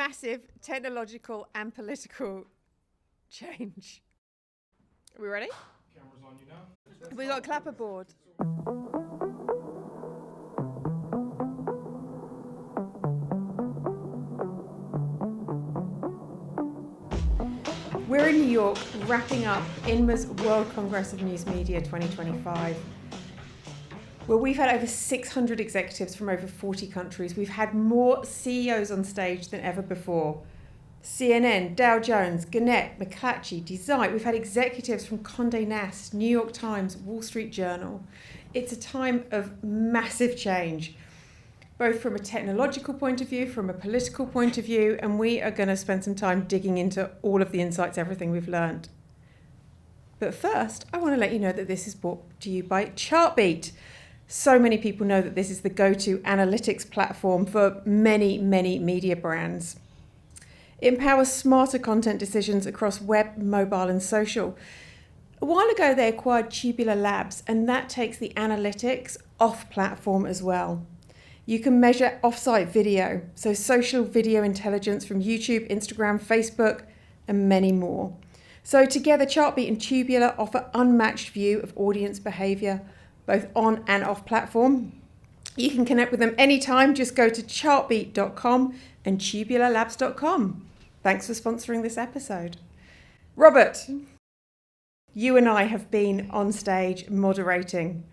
massive technological and political change. Are we ready? Camera's on you now. We got a clapperboard. We're in New York wrapping up INMA's World Congress of News Media 2025. Well, we've had over 600 executives from over 40 countries. We've had more CEOs on stage than ever before. CNN, Dow Jones, Gannett, McClatchy, Design. We've had executives from Condé Nast, New York Times, Wall Street Journal. It's a time of massive change, both from a technological point of view, from a political point of view, and we are going to spend some time digging into all of the insights, everything we've learned. But first, I want to let you know that this is brought to you by Chartbeat. So many people know that this is the go-to analytics platform for many, many media brands. It empowers smarter content decisions across web, mobile, and social. A while ago, they acquired Tubular Labs, and that takes the analytics off-platform as well. You can measure off-site video, so social video intelligence from YouTube, Instagram, Facebook, and many more. So together, Chartbeat and Tubular offer unmatched view of audience behaviour, both on and off platform. You can connect with them anytime. Just go to chartbeat.com and tubularlabs.com. Thanks for sponsoring this episode. Robert, you and I have been on stage moderating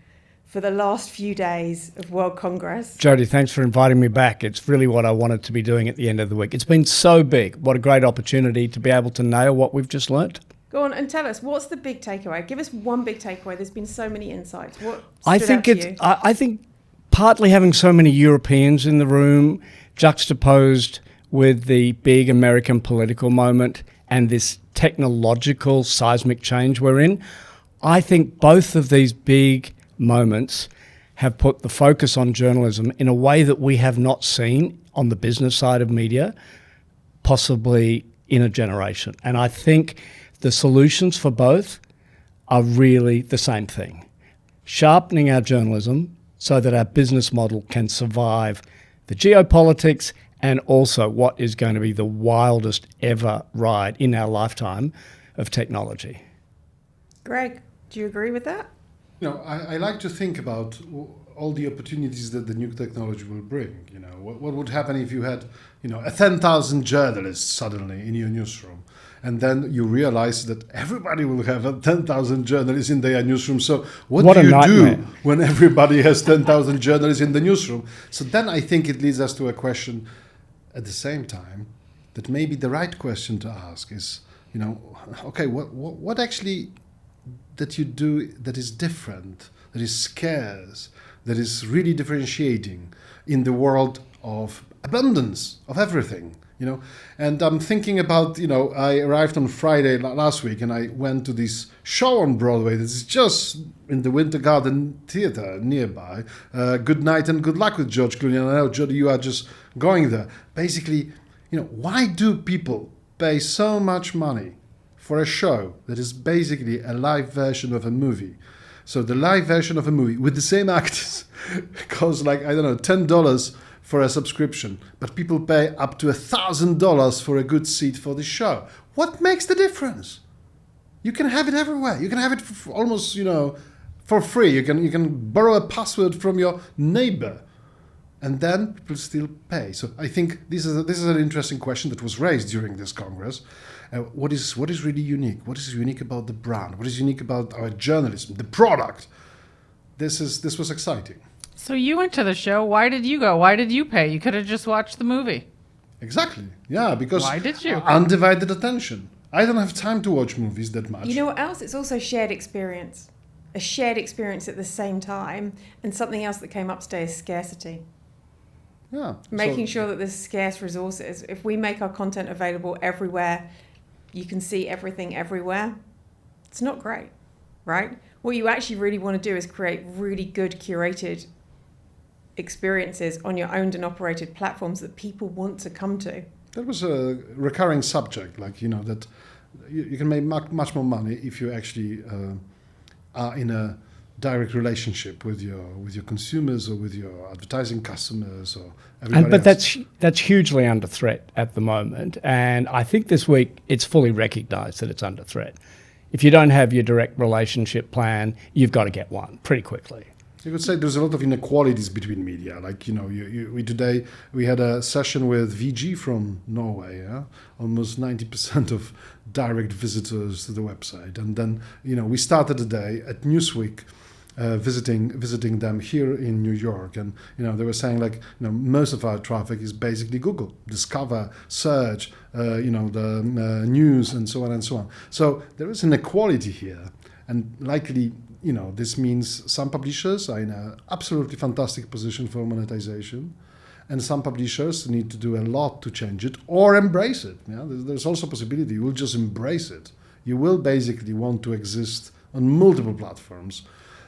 for the last few days of World Congress. Jodie, thanks for inviting me back. It's really what I wanted to be doing at the end of the week. It's been so big. What a great opportunity to be able to nail what we've just learnt. Go on and tell us, what's the big takeaway? Give us one big takeaway. There's been so many insights. What stood out to you? I think partly having so many Europeans in the room juxtaposed with the big American political moment and this technological seismic change we're in, I think both of these big moments have put the focus on journalism in a way that we have not seen on the business side of media, possibly in a generation. And I think the solutions for both are really the same thing. Sharpening our journalism so that our business model can survive the geopolitics and also what is going to be the wildest ever ride in our lifetime of technology. Greg, do you agree with that? You know, I like to think about all the opportunities that the new technology will bring. You know, what would happen if you had, 10,000 journalists suddenly in your newsroom? And then you realize that everybody will have 10,000 journalists in their newsroom. So what do you do when everybody has 10,000 journalists in the newsroom? So then I think it leads us to a question at the same time that maybe the right question to ask is, okay, what actually that you do that is different, that is scarce, that is really differentiating in the world of abundance of everything? And I'm thinking about, I arrived on Friday last week and I went to this show on Broadway that is just in the Winter Garden Theatre nearby. Good Night and Good Luck with George Clooney. And I know, Jodie, you are just going there. Basically, why do people pay so much money for a show that is basically a live version of a movie? So the live version of a movie with the same actors costs $10 for a subscription, but people pay up to $1,000 for a good seat for the show. What makes the difference? You can have it everywhere. You can have it for almost, for free. You can borrow a password from your neighbor, and then people still pay. So I think this is an interesting question that was raised during this Congress. What is really unique? What is unique about the brand? What is unique about our journalism, the product? This was exciting. So you went to the show. Why did you go? Why did you pay? You could have just watched the movie. Exactly. Yeah, because why did you? Undivided attention. I don't have time to watch movies that much. You know what else? It's also shared experience. A shared experience at the same time. And something else that came up today is scarcity. Yeah. Making sure that there's scarce resources. If we make our content available everywhere, you can see everything everywhere. It's not great, right? What you actually really want to do is create really good curated experiences on your owned and operated platforms that people want to come to. That was a recurring subject, that you can make much more money if you actually are in a direct relationship with your consumers or with your advertising customers or everybody But else. that's hugely under threat at the moment, and I think this week it's fully recognised that it's under threat. If you don't have your direct relationship plan, you've got to get one pretty quickly. You could say there's a lot of inequalities between media. Like, we had a session with VG from Norway, yeah? Almost 90% of direct visitors to the website. And then, we started the day at Newsweek, visiting them here in New York. And, they were saying most of our traffic is basically Google, Discover, Search, the news and so on and so on. So there is an inequality here. And likely, this means some publishers are in an absolutely fantastic position for monetization, and some publishers need to do a lot to change it or embrace it. Yeah? There's also a possibility you will just embrace it. You will basically want to exist on multiple platforms,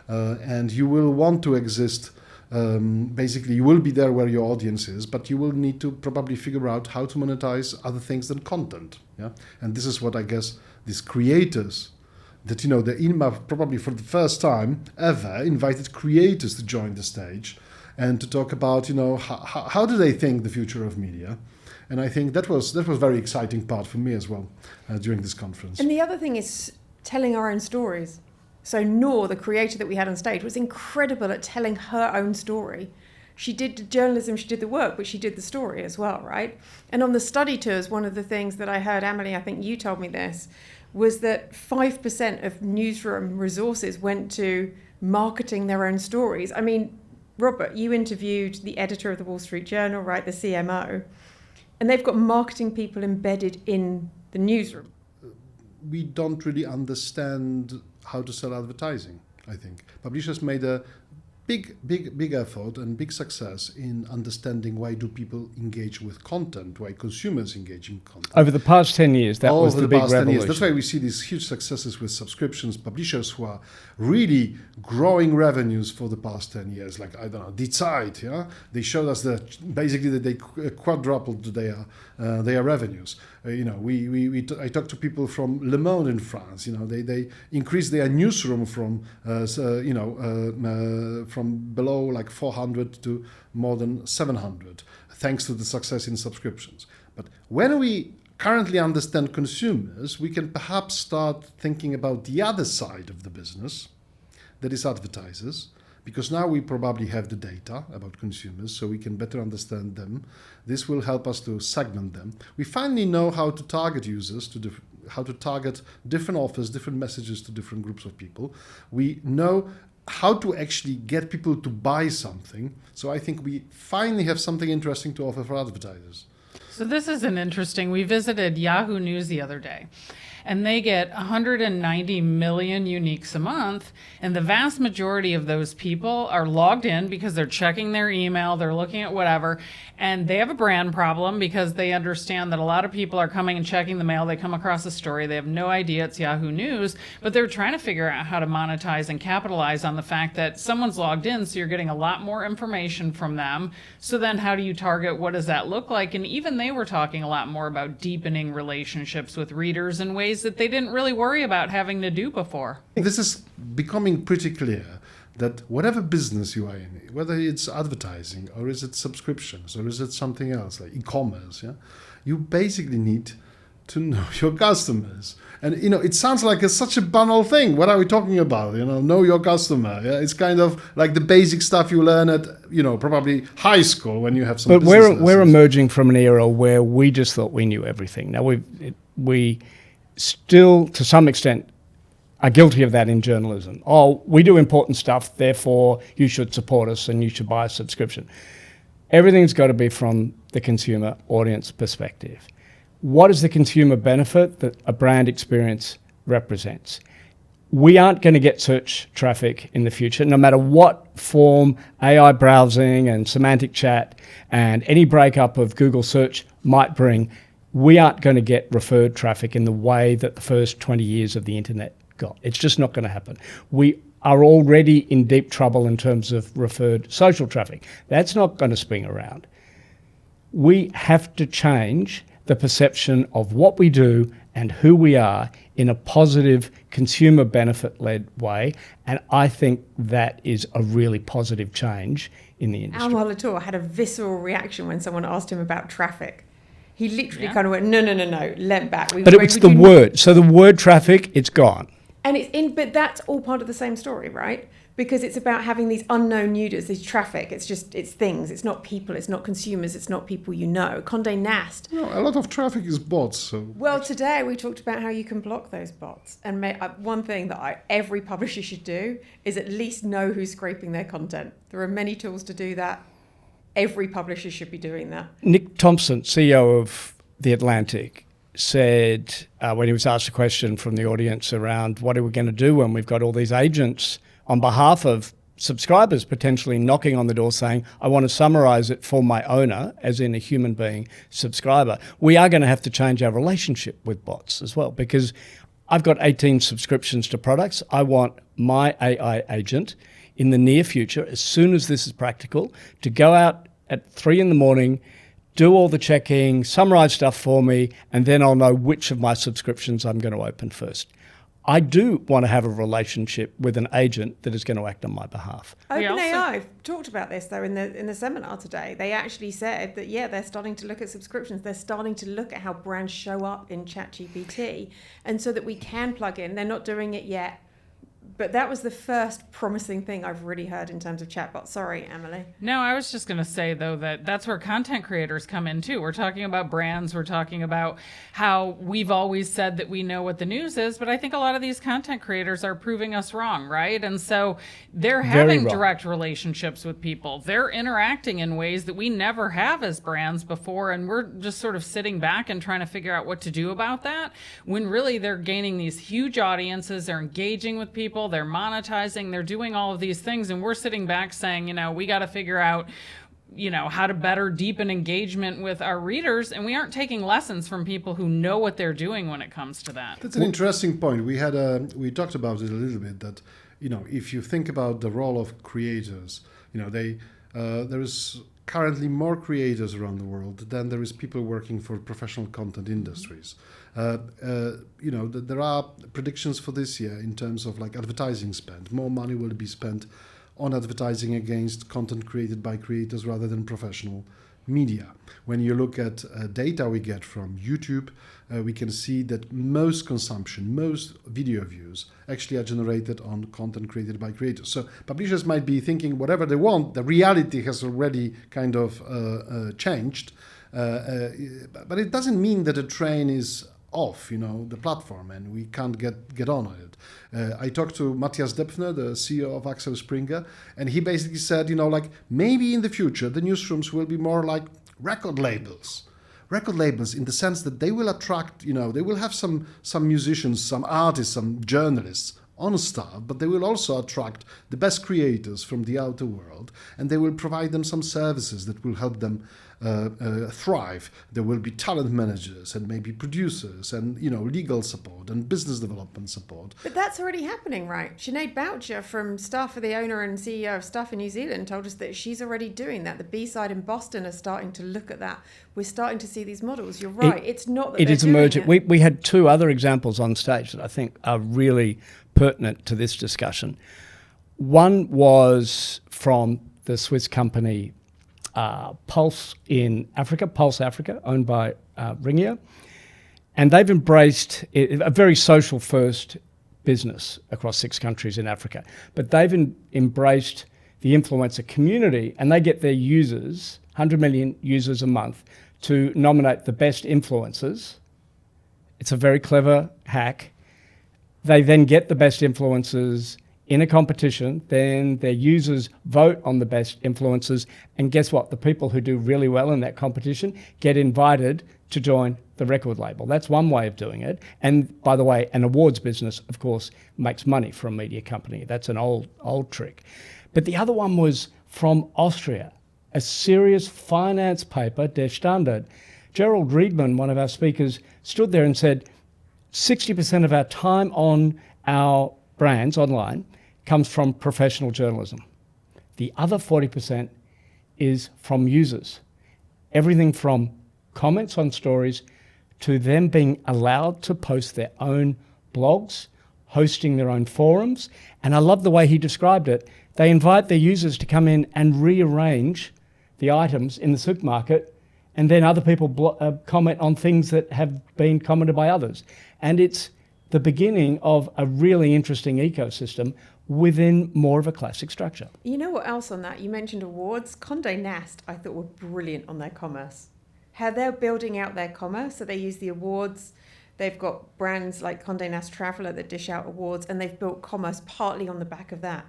and you will want to exist. Basically, you will be there where your audience is, but you will need to probably figure out how to monetize other things than content. Yeah, and this is what I guess these creators. That the INMA probably for the first time ever invited creators to join the stage and to talk about how do they think the future of media, and I think that was very exciting part for me as well during this conference. And the other thing is telling our own stories. So Noor, the creator that we had on stage, was incredible at telling her own story. She did the journalism, she did the work, but she did the story as well, right? And on the study tours, one of the things that I heard, Amalie, I think you told me this, was that 5% of newsroom resources went to marketing their own stories. I mean, Robert, you interviewed the editor of the Wall Street Journal, right, the CMO, and they've got marketing people embedded in the newsroom. We don't really understand how to sell advertising, I think. Publishers made a big effort and big success in understanding why do people engage with content, why consumers engage in content. Over the past 10 years, that was the big revolution. That's why we see these huge successes with subscriptions, publishers who are really growing revenues for the past 10 years. Like, I don't know, Die Zeit, yeah? They showed us that they quadrupled their revenues. I talked to people from Le Monde in France. They increased their newsroom from below like 400 to more than 700, thanks to the success in subscriptions. But when we currently understand consumers, we can perhaps start thinking about the other side of the business, that is advertisers, because now we probably have the data about consumers, so we can better understand them. This will help us to segment them. We finally know how to target users, how to target different offers, different messages to different groups of people. We know how to actually get people to buy something. So I think we finally have something interesting to offer for advertisers. So this is an interesting, we visited Yahoo News the other day, and they get 190 million uniques a month, and the vast majority of those people are logged in because they're checking their email, they're looking at whatever, and they have a brand problem because they understand that a lot of people are coming and checking the mail, they come across a story, they have no idea it's Yahoo News, but they're trying to figure out how to monetize and capitalize on the fact that someone's logged in, so you're getting a lot more information from them. So then how do you target? What does that look like? And even they were talking a lot more about deepening relationships with readers in ways that they didn't really worry about having to do before. This is becoming pretty clear that whatever business you are in, whether it's advertising or is it subscriptions or is it something else like e-commerce, yeah, you basically need to know your customers. And it sounds like it's such a banal thing. What are we talking about? Know your customer. Yeah? It's kind of like the basic stuff you learn at probably high school when you have some. But we're emerging from an era where we just thought we knew everything. Now we still, to some extent, are guilty of that in journalism. Oh, we do important stuff, therefore you should support us and you should buy a subscription. Everything's got to be from the consumer audience perspective. What is the consumer benefit that a brand experience represents? We aren't going to get search traffic in the future, no matter what form AI browsing and semantic chat and any breakup of Google search might bring. We aren't going to get referred traffic in the way that the first 20 years of the internet got. It's just not going to happen. We are already in deep trouble in terms of referred social traffic. That's not going to swing around. We have to change the perception of what we do and who we are in a positive, consumer benefit-led way. And I think that is a really positive change in the industry. Amalie had a visceral reaction when someone asked him about traffic. He literally kind of went, no, leant back. But it was the word. So the word traffic, it's gone. And but that's all part of the same story, right? Because it's about having these unknown users, these traffic. It's things. It's not people. It's not consumers. It's not people you know. Condé Nast. No, a lot of traffic is bots. So. Well, today we talked about how you can block those bots. And one thing that every publisher should do is at least know who's scraping their content. There are many tools to do that. Every publisher should be doing that. Nick Thompson, CEO of The Atlantic, said when he was asked a question from the audience around what are we going to do when we've got all these agents on behalf of subscribers potentially knocking on the door saying, I want to summarize it for my owner, as in a human being subscriber. We are going to have to change our relationship with bots as well, because I've got 18 subscriptions to products. I want my AI agent in the near future, as soon as this is practical, to go out at 3 a.m, do all the checking, summarize stuff for me, and then I'll know which of my subscriptions I'm going to open first. I do want to have a relationship with an agent that is going to act on my behalf. OpenAI talked about this though in the seminar today. They actually said that they're starting to look at subscriptions. They're starting to look at how brands show up in ChatGPT, and so that we can plug in. They're not doing it yet, but that was the first promising thing I've really heard in terms of chatbots. Sorry, Amalie. No, I was just going to say, though, that's where content creators come in, too. We're talking about brands. We're talking about how we've always said that we know what the news is, but I think a lot of these content creators are proving us wrong, right? And so they're having direct relationships with people. They're interacting in ways that we never have as brands before, and we're just sort of sitting back and trying to figure out what to do about that, when really they're gaining these huge audiences, they're engaging with people, they're monetizing, they're doing all of these things, and we're sitting back saying, we got to figure out, how to better deepen engagement with our readers, and we aren't taking lessons from people who know what they're doing when it comes to that. That's an interesting point. We talked about it a little bit, that if you think about the role of creators, there is currently more creators around the world than there is people working for professional content industries. There are predictions for this year in terms of advertising spend. More money will be spent on advertising against content created by creators rather than professional media. When you look at data we get from YouTube, we can see that most video views actually are generated on content created by creators. So publishers might be thinking whatever they want, the reality has already kind of changed, but it doesn't mean that the train is off, the platform, and we can't get on it. I talked to Matthias Depfner, the CEO of Axel Springer, and he basically said, maybe in the future the newsrooms will be more like record labels in the sense that they will attract, they will have some musicians, some artists, some journalists on staff, but they will also attract the best creators from the outer world, and they will provide them some services that will help them thrive. There will be talent managers and maybe producers and legal support and business development support. But that's already happening, right? Sinead Boucher from Staff for the owner and CEO of Staff in New Zealand told us that she's already doing that. The B-side in Boston are starting to look at that. We're starting to see these models. You're right. It's not that it is emerging. We had 2 other examples on stage that I think are really pertinent to this discussion. One was from the Swiss company Pulse Africa, owned by Ringier. And they've embraced a very social first business across 6 countries in Africa. But they've embraced the influencer community, and they get their users, 100 million users a month, to nominate the best influencers. It's a very clever hack. They then get the best influencers in a competition, then their users vote on the best influencers, and guess what? The people who do really well in that competition get invited to join the record label. That's one way of doing it. And by the way, an awards business, of course, makes money for a media company. That's an old trick. But the other one was from Austria, a serious finance paper, Der Standard. Gerald Riedman, one of our speakers, stood there and said, 60% of our time on our brands online comes from professional journalism. The other 40% is from users. Everything from comments on stories to them being allowed to post their own blogs, hosting their own forums. And I love the way he described it. They invite their users to come in and rearrange the items in the supermarket, and then other people comment on things that have been commented by others. And it's the beginning of a really interesting ecosystem within more of a classic structure. You know what else on that? You mentioned awards. Condé Nast, I thought, were brilliant on their commerce. How they're building out their commerce. So they use the awards. They've got brands like Condé Nast Traveller that dish out awards, and they've built commerce partly on the back of that.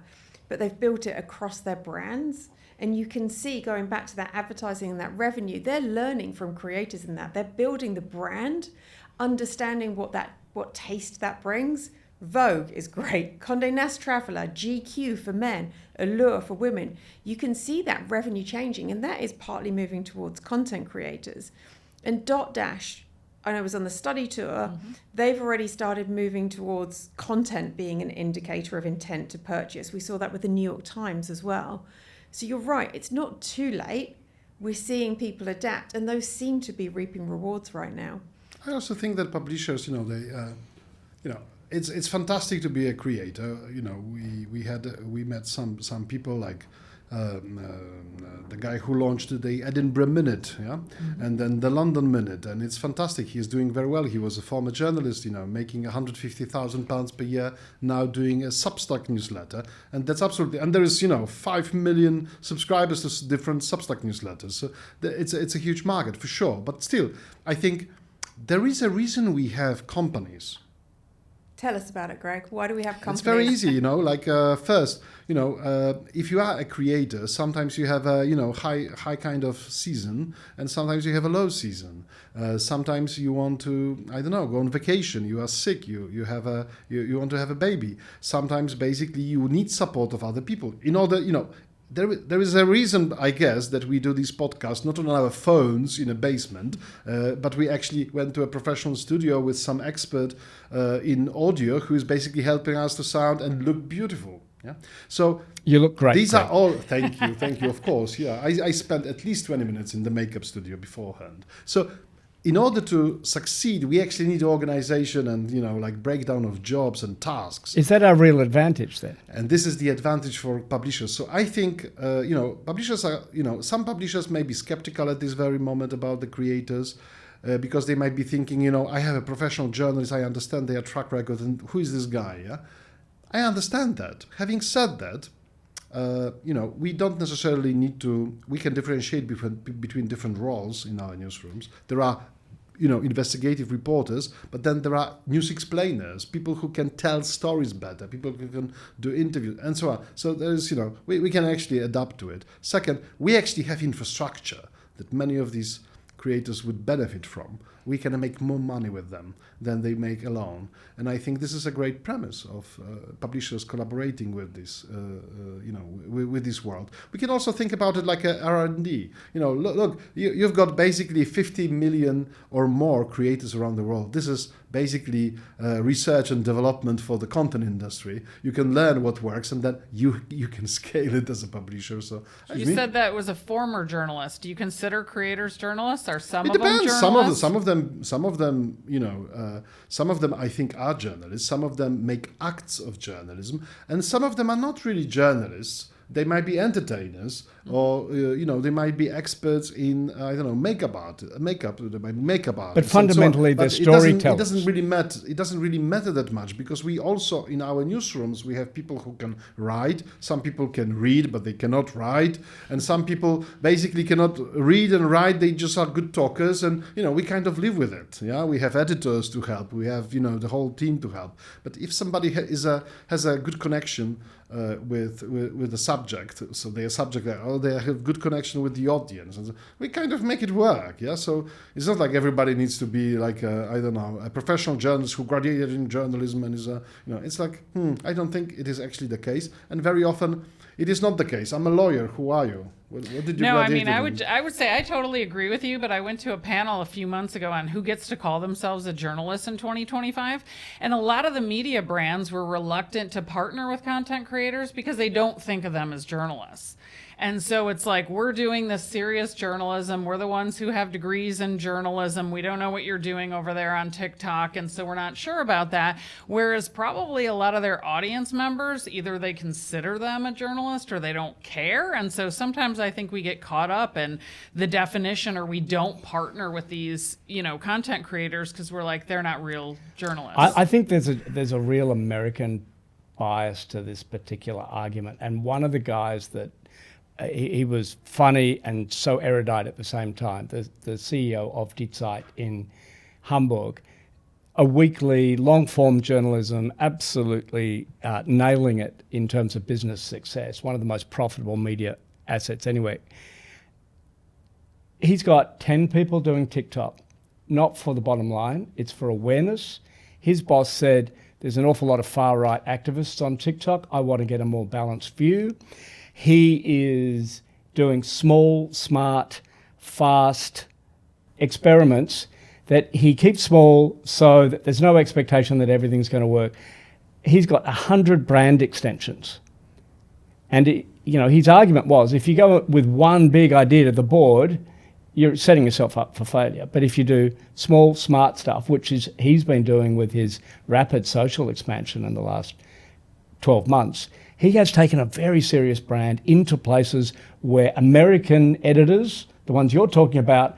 But they've built it across their brands. And you can see, going back to that advertising and that revenue, they're learning from creators in that. They're building the brand, understanding what taste that brings. Vogue is great. Condé Nast Traveller, GQ for men, Allure for women. You can see that revenue changing, and that is partly moving towards content creators. And Dotdash, I know, was on the study tour. Mm-hmm. They've already started moving towards content being an indicator of intent to purchase. We saw that with the New York Times as well. So you're right, it's not too late. We're seeing people adapt, and those seem to be reaping rewards right now. I also think that publishers, it's fantastic to be a creator. We met some people like the guy who launched the Edinburgh Minute, mm-hmm. and then the London Minute, and it's fantastic. He's doing very well. He was a former journalist, making £150,000 per year, now doing a Substack newsletter, and that's absolutely. And there is 5 million subscribers to different Substack newsletters, so it's a huge market for sure. But still, I think there is a reason we have companies. Tell us about it, Greg. Why do we have companies? It's very easy, first, if you are a creator, sometimes you have a, high kind of season, and sometimes you have a low season. Sometimes you want to, go on vacation. You are sick. You want to have a baby. Sometimes, basically, you need support of other people in order, There is a reason, I guess, that we do these podcasts not on our phones in a basement, but we actually went to a professional studio with some expert in audio who is basically helping us to sound and look beautiful. Yeah. So you look great. These are all. Thank you. Of course. Yeah. I spent at least 20 minutes in the makeup studio beforehand. So, in order to succeed, we actually need organization and, breakdown of jobs and tasks. Is that our real advantage then? And this is the advantage for publishers. So I think, publishers are, some publishers may be skeptical at this very moment about the creators because they might be thinking, I have a professional journalist, I understand their track record, and who is this guy? Yeah, I understand that. Having said that, we don't necessarily need to. We can differentiate between different roles in our newsrooms. There are, investigative reporters, but then there are news explainers, people who can tell stories better, people who can do interviews, and so on. So there's, we can actually adapt to it. Second, we actually have infrastructure that many of these creators would benefit from. We can make more money with them than they make alone. And I think this is a great premise of publishers collaborating with this, with this world. We can also think about it like a R&D. Look, you've got basically 50 million or more creators around the world. This is basically research and development for the content industry. You can learn what works, and then you can scale it as a publisher. So you said that was a former journalist. Do you consider creators journalists? Are some of them journalists? Some of them I think are journalists. Some of them make acts of journalism, and some of them are not really journalists. They might be entertainers, or they might be experts in makeup art. They might be makeup artists. But fundamentally, they're storytellers. It doesn't really matter. It doesn't really matter that much, because we also in our newsrooms we have people who can write. Some people can read, but they cannot write, and some people basically cannot read and write. They just are good talkers, and we kind of live with it. Yeah, we have editors to help. We have the whole team to help. But if somebody has a good connection with the subject, so their subject, they have good connection with the audience, and so we kind of make it work. Yeah, so it's not like everybody needs to be like a professional journalist who graduated in journalism and is it's like I don't think it is actually the case, and very often it is not the case. I'm a lawyer. Who are you? What did you No, I mean, graduate in? I would say I totally agree with you, but I went to a panel a few months ago on who gets to call themselves a journalist in 2025, and a lot of the media brands were reluctant to partner with content creators because they don't think of them as journalists. And so it's like, we're doing this serious journalism. We're the ones who have degrees in journalism. We don't know what you're doing over there on TikTok. And so we're not sure about that. Whereas probably a lot of their audience members, either they consider them a journalist or they don't care. And so sometimes I think we get caught up in the definition, or we don't partner with these, content creators because we're like, they're not real journalists. I think there's a real American bias to this particular argument. And one of the guys that he was funny and so erudite at the same time, the CEO of Die Zeit in Hamburg, a weekly long-form journalism, absolutely nailing it in terms of business success, one of the most profitable media assets anyway. He's got 10 people doing TikTok, not for the bottom line, it's for awareness. His boss said, there's an awful lot of far-right activists on TikTok. I want to get a more balanced view. He is doing small, smart, fast experiments that he keeps small so that there's no expectation that everything's going to work. He's got 100 brand extensions. And his argument was, if you go with one big idea to the board, you're setting yourself up for failure. But if you do small, smart stuff, which is he's been doing with his rapid social expansion in the last 12 months, he has taken a very serious brand into places where American editors, the ones you're talking about,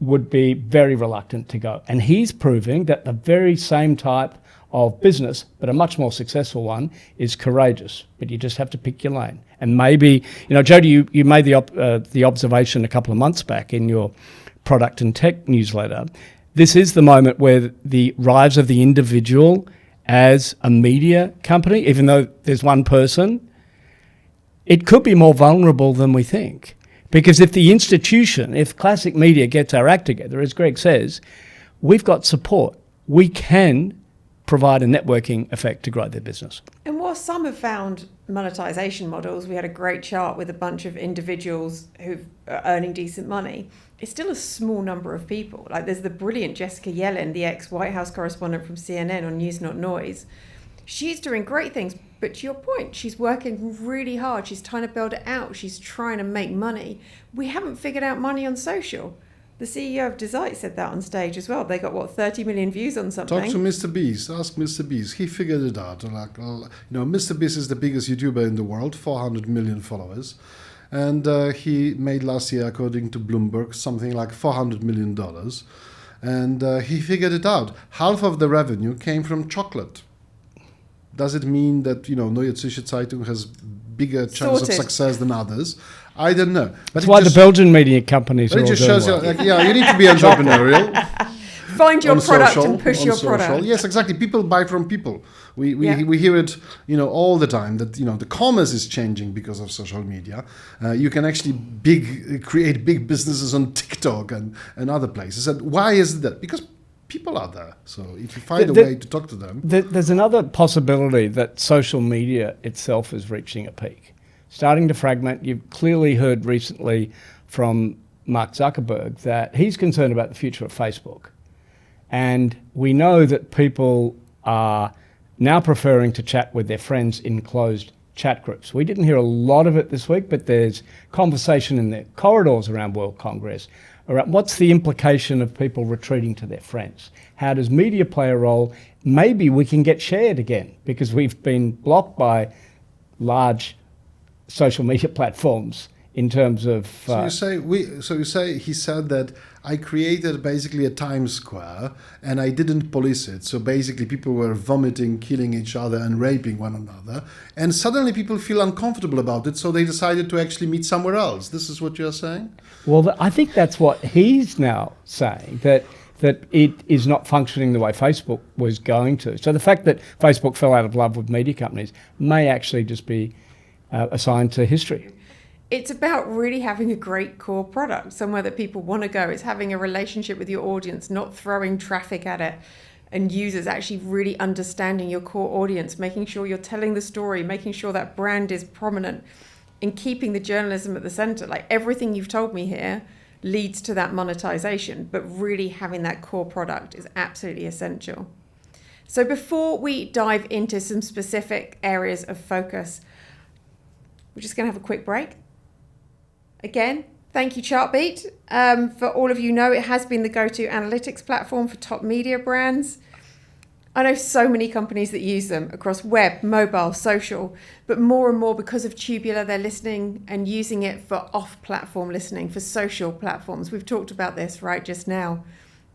would be very reluctant to go. And he's proving that the very same type of business, but a much more successful one, is courageous. But you just have to pick your lane. And maybe, Jodie, you made the observation a couple of months back in your product and tech newsletter. This is the moment where the rise of the individual as a media company, even though there's one person, it could be more vulnerable than we think. Because if the institution, if classic media gets our act together, as Greg says, we've got support. We can provide a networking effect to grow their business. And while some have found monetization models, we had a great chart with a bunch of individuals who are earning decent money, it's still a small number of people. Like there's the brilliant Jessica Yellen, the ex-White House correspondent from CNN on News Not Noise. She's doing great things, but to your point, she's working really hard. She's trying to build it out. She's trying to make money. We haven't figured out money on social. The CEO of Die Zeit said that on stage as well. They got, 30 million views on something? Talk to Mr. Beast. Ask Mr. Beast. He figured it out. Mr. Beast is the biggest YouTuber in the world, 400 million followers. And he made last year, according to Bloomberg, something like $400 million. And he figured it out. Half of the revenue came from chocolate. Does it mean that, Neue Zürcher Zeitung has bigger chance of success than others? I don't know. But that's why the Belgian media companies are all doing well. You need to be entrepreneurial. Find your product and push your product. Yes, exactly. People buy from people. We hear it, all the time that, the commerce is changing because of social media. You can actually create big businesses on TikTok and other places. And why is that? Because people are there. So if you find a way to talk to them. There's another possibility that social media itself is reaching a peak. Starting to fragment. You've clearly heard recently from Mark Zuckerberg that he's concerned about the future of Facebook. And we know that people are now preferring to chat with their friends in closed chat groups. We didn't hear a lot of it this week, but there's conversation in the corridors around World Congress around what's the implication of people retreating to their friends? How does media play a role? Maybe we can get shared again because we've been blocked by large social media platforms in terms of... So you say he said that I created basically a Times Square and I didn't police it. So basically people were vomiting, killing each other and raping one another. And suddenly people feel uncomfortable about it. So they decided to actually meet somewhere else. This is what you're saying? Well, I think that's what he's now saying, that it is not functioning the way Facebook was going to. So the fact that Facebook fell out of love with media companies may actually just be assigned to history. It's about really having a great core product, somewhere that people want to go. It's having a relationship with your audience, not throwing traffic at it, and users actually really understanding your core audience, making sure you're telling the story, making sure that brand is prominent. in keeping the journalism at the center. Like everything you've told me here leads to that monetization, but really having that core product is absolutely essential. So before we dive into some specific areas of focus, we're just going to have a quick break. Again, thank you, Chartbeat. For all of you know, it has been the go-to analytics platform for top media brands. I know so many companies that use them across web, mobile, social, but more and more because of Tubular, they're listening and using it for off-platform listening, for social platforms. We've talked about this right just now.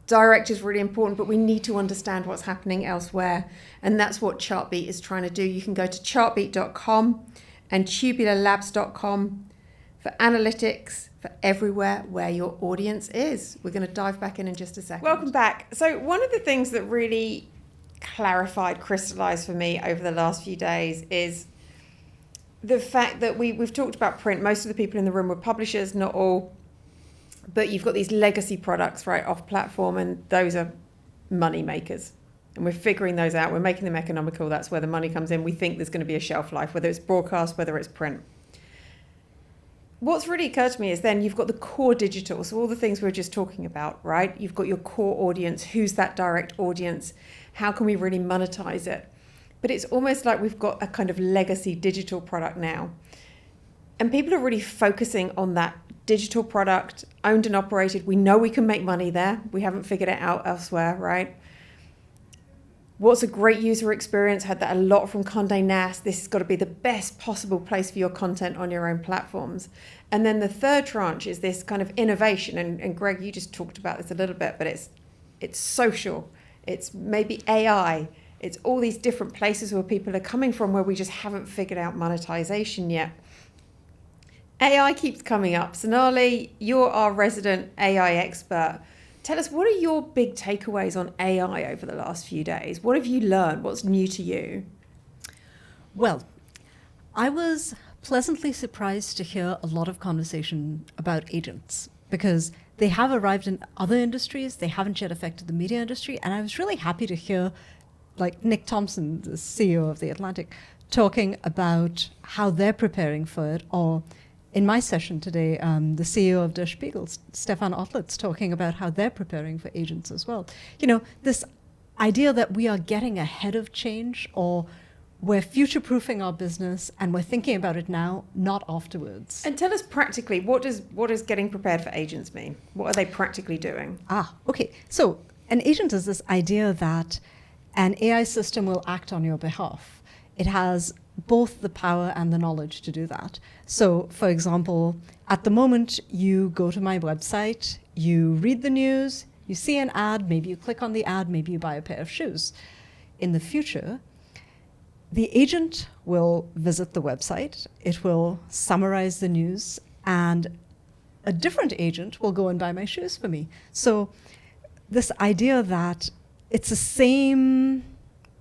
Direct is really important, but we need to understand what's happening elsewhere. And that's what Chartbeat is trying to do. You can go to chartbeat.com and tubularlabs.com for analytics for everywhere where your audience is. We're going to dive back in just a second. Welcome back. So one of the things that really clarified, crystallized for me over the last few days is the fact that we've talked about print. Most of the people in the room were publishers, not all, but you've got these legacy products right off platform, and those are money makers, and we're figuring those out. We're making them economical. That's where the money comes in. We think there's going to be a shelf life, whether it's broadcast, whether it's print. What's really occurred to me is then you've got the core digital, so all the things we were just talking about, right? You've got your core audience. Who's that direct audience? How can we really monetize it? But it's almost like we've got a kind of legacy digital product now. And people are really focusing on that digital product, owned and operated. We know we can make money there. We haven't figured it out elsewhere, right? What's a great user experience? Heard that a lot from Condé Nast. This has got to be the best possible place for your content on your own platforms. And then the third tranche is this kind of innovation. And Greg, you just talked about this a little bit, but it's social. It's maybe AI. It's all these different places where people are coming from where we just haven't figured out monetization yet. AI keeps coming up. Sonali, you're our resident AI expert. Tell us, what are your big takeaways on AI over the last few days? What have you learned? What's new to you? Well, I was pleasantly surprised to hear a lot of conversation about agents, because they have arrived in other industries. They haven't yet affected the media industry. And I was really happy to hear, like Nick Thompson, the CEO of The Atlantic, talking about how they're preparing for it. Or in my session today, the CEO of Der Spiegel, Stefan Ottlitz, talking about how they're preparing for agents as well. You know, this idea that we are getting ahead of change, or we're future-proofing our business and we're thinking about it now, not afterwards. And tell us practically, what does getting prepared for agents mean? What are they practically doing? Okay. So an agent is this idea that an AI system will act on your behalf. It has both the power and the knowledge to do that. So, for example, at the moment, you go to my website, you read the news, you see an ad, maybe you click on the ad, maybe you buy a pair of shoes. In the future, the agent will visit the website, it will summarize the news, and a different agent will go and buy my shoes for me. So this idea that it's the same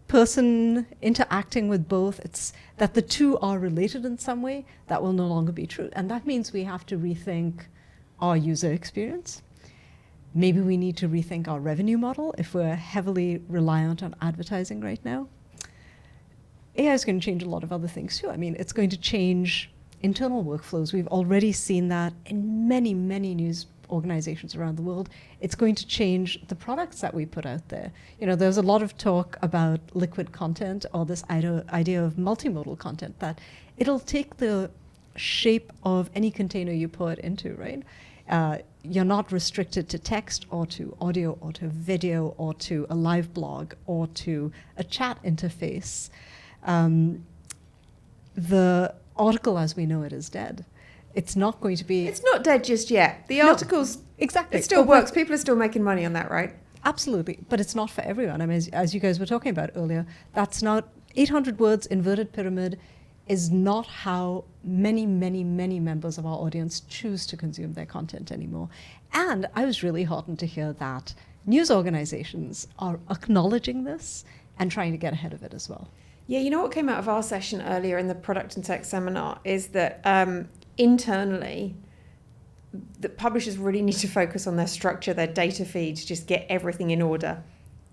person interacting with both, it's that the two are related in some way, that will no longer be true. And that means we have to rethink our user experience. Maybe we need to rethink our revenue model if we're heavily reliant on advertising right now. AI is going to change a lot of other things too. I mean, it's going to change internal workflows. We've already seen that in many, many news organizations around the world. It's going to change the products that we put out there. You know, there's a lot of talk about liquid content, or this idea of multimodal content, that it'll take the shape of any container you pour it into, right? You're not restricted to text or to audio or to video or to a live blog or to a chat interface. The article as we know it is dead. It's not going to be... It's not dead just yet. The articles... Exactly. It still works. People are still making money on that, right? Absolutely. But it's not for everyone. I mean, as you guys were talking about earlier, that's not... 800 words, inverted pyramid, is not how many, many, many members of our audience choose to consume their content anymore. And I was really heartened to hear that news organizations are acknowledging this and trying to get ahead of it as well. Yeah, you know what came out of our session earlier in the Product and Tech seminar is that internally, the publishers really need to focus on their structure, their data feeds, just get everything in order.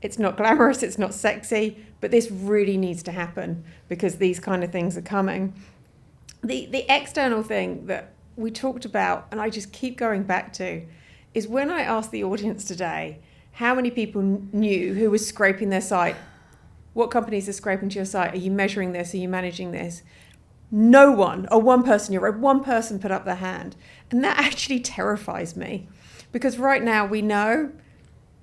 It's not glamorous, it's not sexy, but this really needs to happen because these kind of things are coming. The external thing that we talked about, and I just keep going back to, is when I asked the audience today how many people knew who was scraping their site, what companies are scraping to your site, are you measuring this, are you managing this? No one, or one person, you're right, one person put up their hand. And that actually terrifies me, because right now we know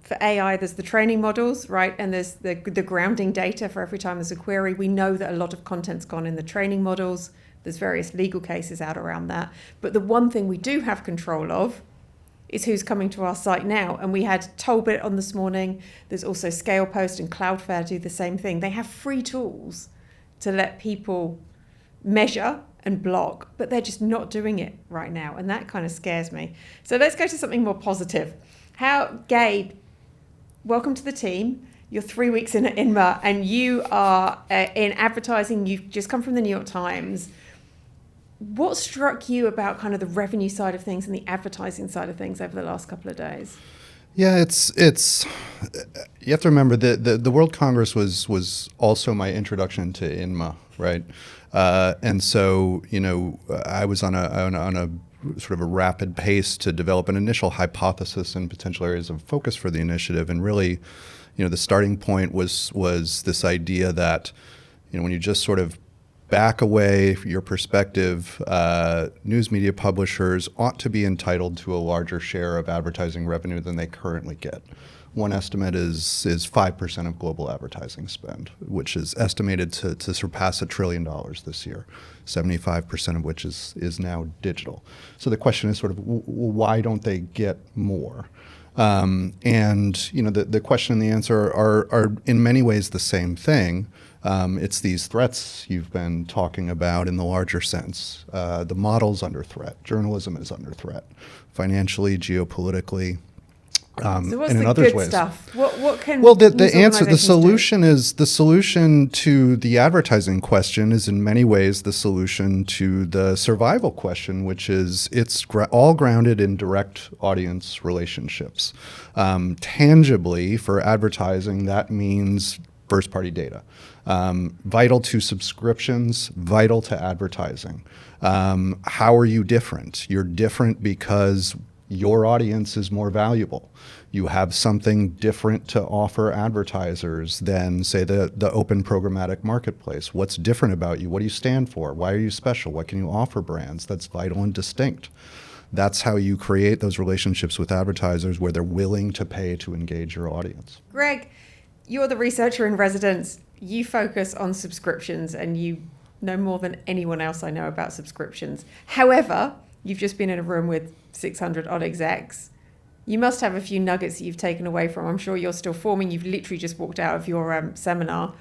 for AI there's the training models, right? And there's the grounding data for every time there's a query. We know that a lot of content's gone in the training models. There's various legal cases out around that. But the one thing we do have control of is who's coming to our site now. And we had Tollbit on this morning. There's also ScalePost and Cloudflare do the same thing. They have free tools to let people measure and block, but they're just not doing it right now. And that kind of scares me. So let's go to something more positive. Gabe, welcome to the team. You're 3 weeks in at INMA, and you are in advertising. You've just come from the New York Times. What struck you about kind of the revenue side of things and the advertising side of things over the last couple of days? Yeah, it's you have to remember the World Congress was also my introduction to INMA, right? And so, I was on a sort of a rapid pace to develop an initial hypothesis and potential areas of focus for the initiative. And really, the starting point was this idea that, when you just sort of back away your perspective, news media publishers ought to be entitled to a larger share of advertising revenue than they currently get. One estimate is 5% of global advertising spend, which is estimated to surpass $1 trillion this year, 75% of which is now digital. So the question is sort of, why don't they get more? And the question and the answer are in many ways the same thing. It's these threats you've been talking about in the larger sense. The model's under threat. Journalism is under threat, financially, geopolitically. So what's and in the other good ways. stuff? What can the answer, the solution solution to the advertising question is in many ways the solution to the survival question, which is it's all grounded in direct audience relationships. Tangibly, for advertising, that means first-party data. Vital to subscriptions, vital to advertising. How are you different? You're different because your audience is more valuable. You have something different to offer advertisers than, say, the open programmatic marketplace. What's different about you? What do you stand for? Why are you special? What can you offer brands that's vital and distinct? That's how you create those relationships with advertisers where they're willing to pay to engage your audience. Greg, you're the researcher in residence. You focus on subscriptions, and you know more than anyone else I know about subscriptions. However, you've just been in a room with 600 odd execs. You must have a few nuggets that you've taken away from. I'm sure you're still forming. You've literally just walked out of your seminar.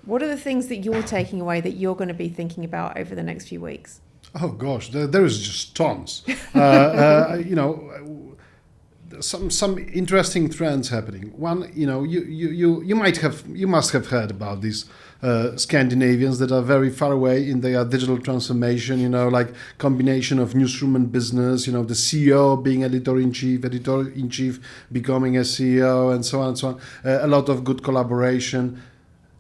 What are the things that you're taking away that you're going to be thinking about over the next few weeks? Oh gosh, there is just tons. Some interesting trends happening. One, you must have heard about these Scandinavians that are very far away in their digital transformation. Like combination of newsroom and business. The CEO being editor-in-chief becoming a CEO, and so on and so on. A lot of good collaboration.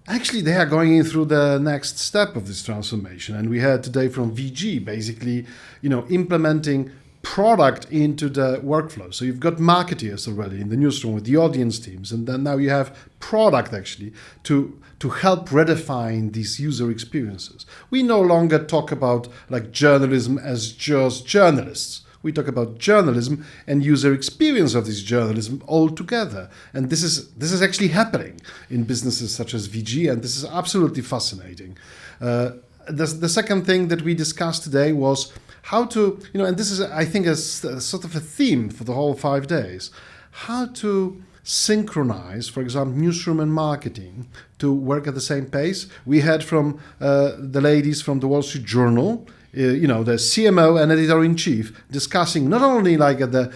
Actually, they are going through the next step of this transformation, and we heard today from VG basically, implementing product into the workflow. So you've got marketeers already in the newsroom with the audience teams, and then now you have product actually to help redefine these user experiences. We no longer talk about like journalism as just journalists. We talk about journalism and user experience of this journalism all together. And this is actually happening in businesses such as VG, and this is absolutely fascinating. The second thing that we discussed today was how to, and this is, I think, a sort of a theme for the whole 5 days, how to synchronize, for example, newsroom and marketing to work at the same pace. We heard from the ladies from the Wall Street Journal, the CMO and editor-in-chief discussing not only like at the,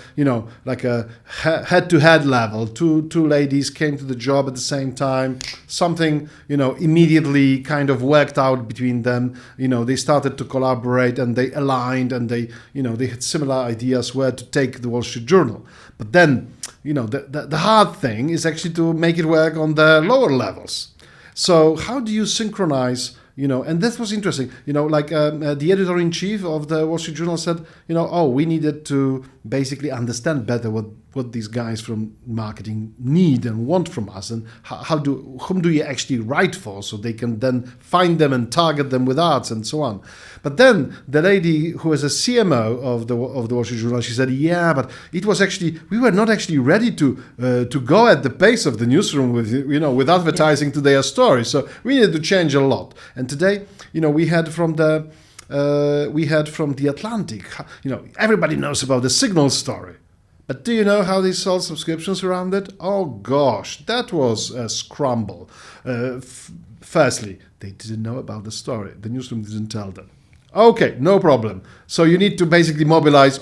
like a head-to-head level, two ladies came to the job at the same time, something, immediately kind of worked out between them. They started to collaborate and they aligned and they had similar ideas where to take the Wall Street Journal. But then, the hard thing is actually to make it work on the lower levels. So how do you synchronize And this was interesting. The editor-in-chief of the Wall Street Journal said, we needed to basically understand better what these guys from marketing need and want from us, and whom do you actually write for, so they can then find them and target them with ads and so on. But then the lady who was a CMO of the Wall Street Journal, she said, yeah, but it was actually, we were not actually ready to go at the pace of the newsroom with advertising to their story. So we needed to change a lot. And today, we had from the Atlantic, everybody knows about the Signal story. But do you know how they sold subscriptions around it? Oh gosh, that was a scramble. Firstly, they didn't know about the story. The newsroom didn't tell them. Okay, no problem. So you need to basically mobilize,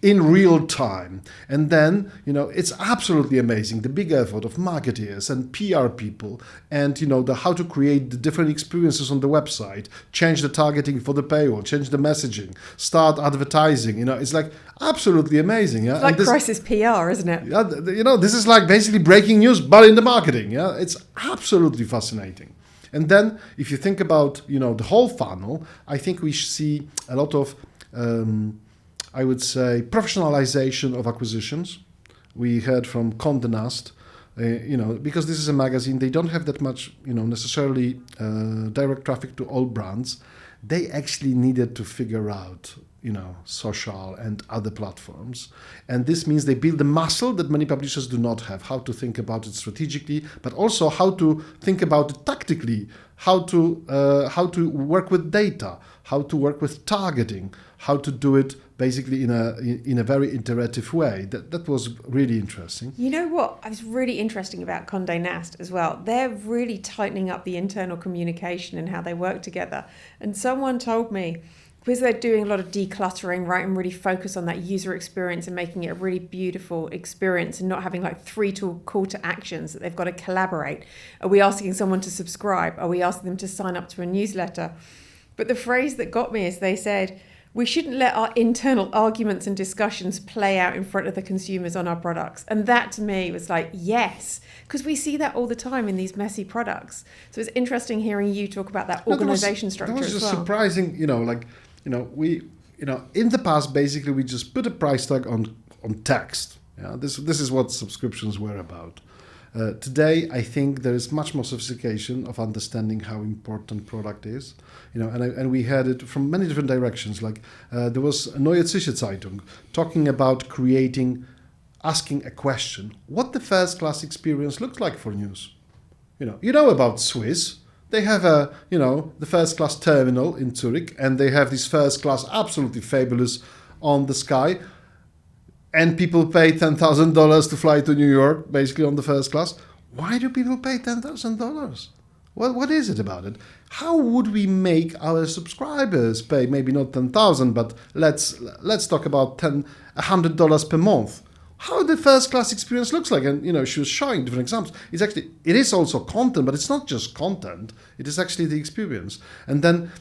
in real time. And then, it's absolutely amazing, the big effort of marketeers and PR people and, how to create the different experiences on the website, change the targeting for the paywall, change the messaging, start advertising. It's like absolutely amazing. Yeah? It's like crisis PR, isn't it? Yeah, this is like basically breaking news, but in the marketing. Yeah, it's absolutely fascinating. And then if you think about, the whole funnel, I think we see a lot of, I would say, professionalization of acquisitions. We heard from Condé Nast, because this is a magazine, they don't have that much, necessarily direct traffic to all brands. They actually needed to figure out, social and other platforms. And this means they build a muscle that many publishers do not have, how to think about it strategically, but also how to think about it tactically, how to work with data, how to work with targeting, how to do it basically in a very iterative way. That was really interesting. You know what was really interesting about Condé Nast as well? They're really tightening up the internal communication and how they work together. And someone told me, because they're doing a lot of decluttering, right, and really focus on that user experience and making it a really beautiful experience and not having like 3 call to actions that they've got to collaborate. Are we asking someone to subscribe? Are we asking them to sign up to a newsletter? But the phrase that got me is they said, we shouldn't let our internal arguments and discussions play out in front of the consumers on our products. And that to me was like, yes, because we see that all the time in these messy products. So it's interesting hearing you talk about that organization structure as well. That was just surprising, we, in the past, basically we just put a price tag on text. Yeah, this is what subscriptions were about. Today, I think there is much more sophistication of understanding how important product is, and we had it from many different directions. Like there was Neue Zürcher Zeitung talking about asking a question, what the first class experience looks like for news. You know about Swiss. They have the first class terminal in Zurich, and they have this first class absolutely fabulous on the sky. And people pay $10,000 to fly to New York, basically on the first class. Why do people pay $10,000? What is it about it? How would we make our subscribers pay? Maybe not $10,000, but let's talk about $100 per month. How the first class experience looks like, and she was showing different examples. It is also content, but it's not just content. It is actually the experience. And then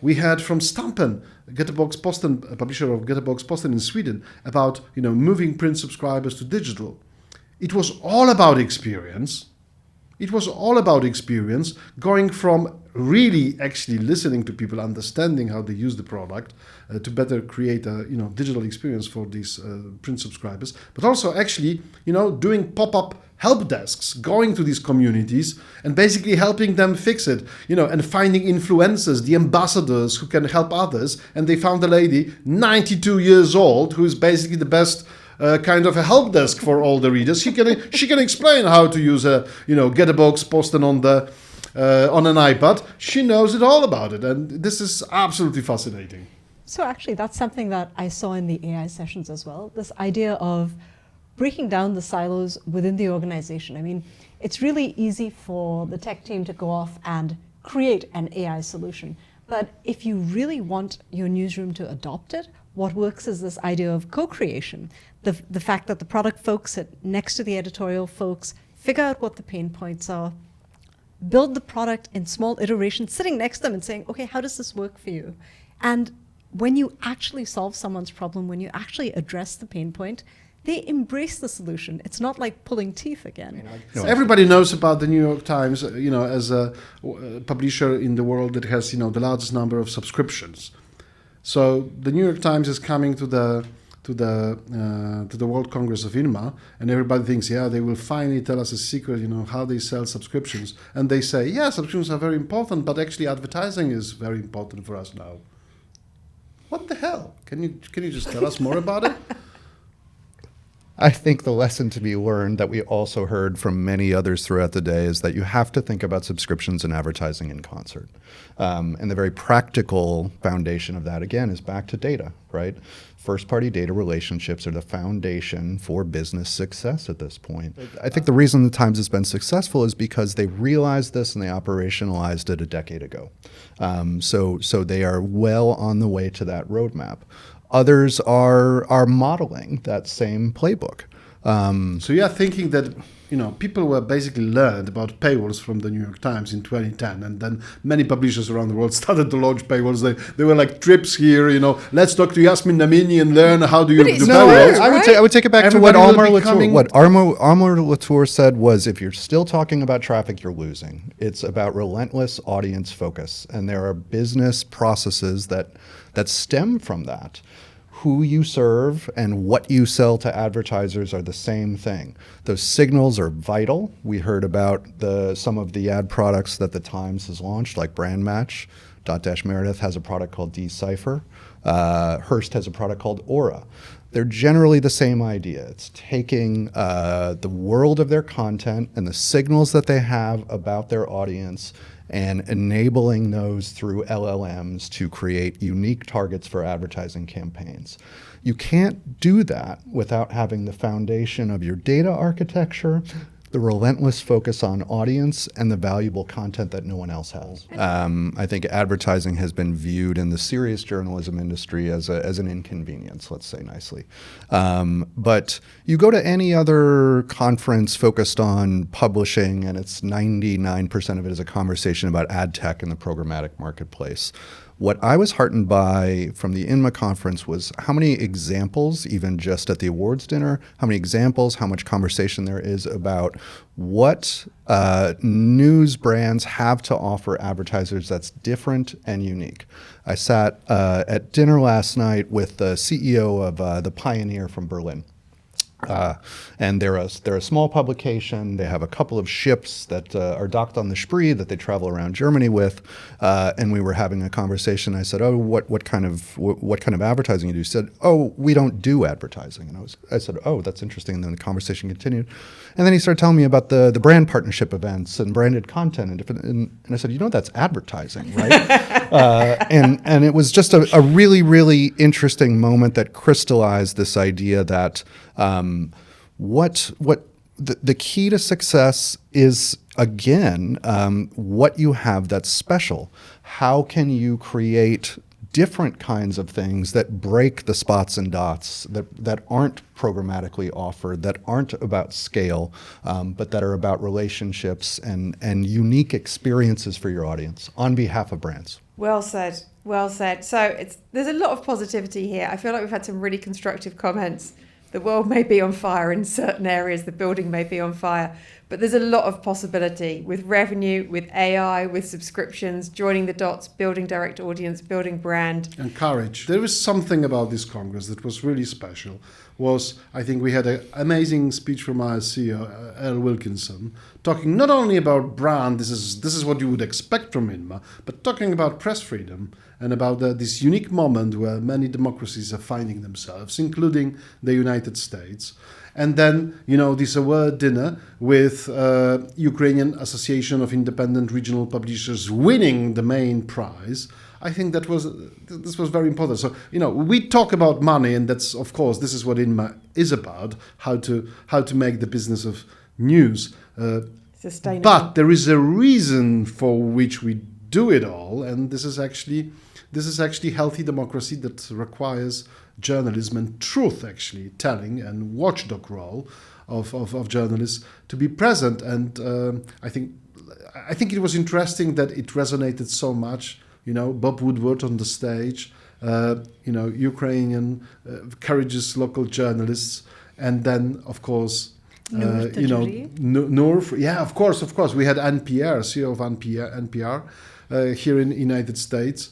we heard from Stampen, Göteborgs-Posten, a publisher of Göteborgs-Posten in Sweden, about moving print subscribers to digital. It was all about experience. It was all about experience, going from really actually listening to people, understanding how they use the product to better create a digital experience for these print subscribers, but also actually doing pop-up help desks, going to these communities and basically helping them fix it, and finding influencers, the ambassadors who can help others. And they found a lady, 92 years old, who is basically the best kind of a help desk for all the readers. She can explain how to use a Göteborgs-Posten on an iPad. She knows it all about it, and this is absolutely fascinating. So actually, that's something that I saw in the AI sessions as well. This idea of breaking down the silos within the organization. I mean, it's really easy for the tech team to go off and create an AI solution. But if you really want your newsroom to adopt it, what works is this idea of co-creation. The fact that the product folks sit next to the editorial folks, figure out what the pain points are, build the product in small iterations, sitting next to them and saying, okay, how does this work for you? And when you actually solve someone's problem, when you actually address the pain point, they embrace the solution. It's not like pulling teeth again. So everybody knows about the New York Times, as a publisher in the world that has, the largest number of subscriptions. So the New York Times is coming to the World Congress of INMA, and everybody thinks, they will finally tell us a secret, how they sell subscriptions. And they say, subscriptions are very important, but actually advertising is very important for us now. What the hell? Can you just tell us more about it? I think the lesson to be learned that we also heard from many others throughout the day is that you have to think about subscriptions and advertising in concert. And the very practical foundation of that, again, is back to data, right? First-party data relationships are the foundation for business success at this point. I think the reason the Times has been successful is because they realized this and they operationalized it a decade ago. So they are well on the way to that roadmap. Others are modeling that same playbook. So you are thinking that people were basically learned about paywalls from the New York Times in 2010, and then many publishers around the world started to launch paywalls. They were like trips here, let's talk to Yasmin Namini and learn how do you do paywalls. I would take it back to what Amar Latour said was, if you're still talking about traffic, you're losing. It's about relentless audience focus, and there are business processes that stem from that. Who you serve and what you sell to advertisers are the same thing. Those signals are vital. We heard about some of the ad products that the Times has launched, like Brand Match. Dotdash Meredith has a product called Decipher. Hearst has a product called Aura. They're generally the same idea. It's taking the world of their content and the signals that they have about their audience and enabling those through LLMs to create unique targets for advertising campaigns. You can't do that without having the foundation of your data architecture, the relentless focus on audience, and the valuable content that no one else has. I think advertising has been viewed in the serious journalism industry as an inconvenience, let's say nicely. But you go to any other conference focused on publishing, and it's 99% of it is a conversation about ad tech and the programmatic marketplace. What I was heartened by from the INMA conference was how many examples, even just at the awards dinner, how much conversation there is about what news brands have to offer advertisers that's different and unique. I sat at dinner last night with the CEO of The Pioneer from Berlin. And they're a small publication. They have a couple of ships that are docked on the Spree that they travel around Germany with. And we were having a conversation. I said, "Oh, what kind of advertising you do?" He said, "Oh, we don't do advertising." And I said, "Oh, that's interesting." And then the conversation continued. And then he started telling me about the brand partnership events and branded content and I said, that's advertising, right? And it was just a really, really interesting moment that crystallized this idea that the key to success is, again, what you have that's special. How can you create different kinds of things that break the spots and dots, that aren't programmatically offered, that aren't about scale, but that are about relationships and unique experiences for your audience on behalf of brands? Well said. Well said. So there's a lot of positivity here. I feel like we've had some really constructive comments. The world may be on fire in certain areas, the building may be on fire, but there's a lot of possibility with revenue, with AI, with subscriptions, joining the dots, building direct audience, building brand. And courage. There was something about this Congress that was really special. I think we had an amazing speech from our CEO, Al Wilkinson, talking not only about brand, this is what you would expect from INMA, but talking about press freedom and about this unique moment where many democracies are finding themselves, including the United States. And then, this award dinner with Ukrainian Association of Independent Regional Publishers winning the main prize. I think this was very important. So, we talk about money, and that's, of course, this is what INMA is about, how to make the business of news sustainable. But there is a reason for which we do it all, and this is actually healthy democracy that requires journalism and truth, actually telling and watchdog role of journalists to be present. And I think it was interesting that it resonated so much. Bob Woodward on the stage, Ukrainian courageous local journalists, and then of course. Noor, the jury. Noor, yeah, of course. We had NPR, CEO of NPR, here in the United States,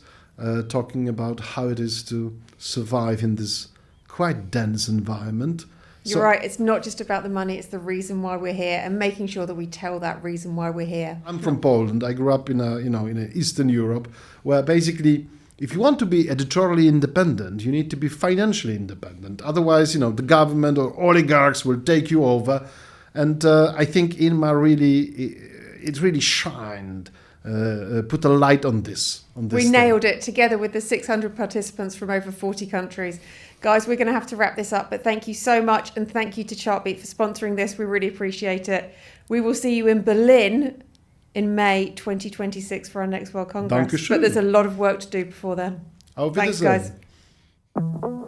talking about how it is to survive in this quite dense environment. You're right. It's not just about the money. It's the reason why we're here, and making sure that we tell that reason why we're here. I'm from Poland. I grew up in Eastern Europe, where basically, if you want to be editorially independent, you need to be financially independent. Otherwise, the government or oligarchs will take you over. And I think INMA really shined, put a light on this. We nailed it together with the 600 participants from over 40 countries. Guys, we're going to have to wrap this up, but thank you so much, and thank you to Chartbeat for sponsoring this. We really appreciate it. We will see you in Berlin in May 2026 for our next World Congress. Dankeschön. But there's a lot of work to do before then. Auf Thanks, Wiedersehen. guys.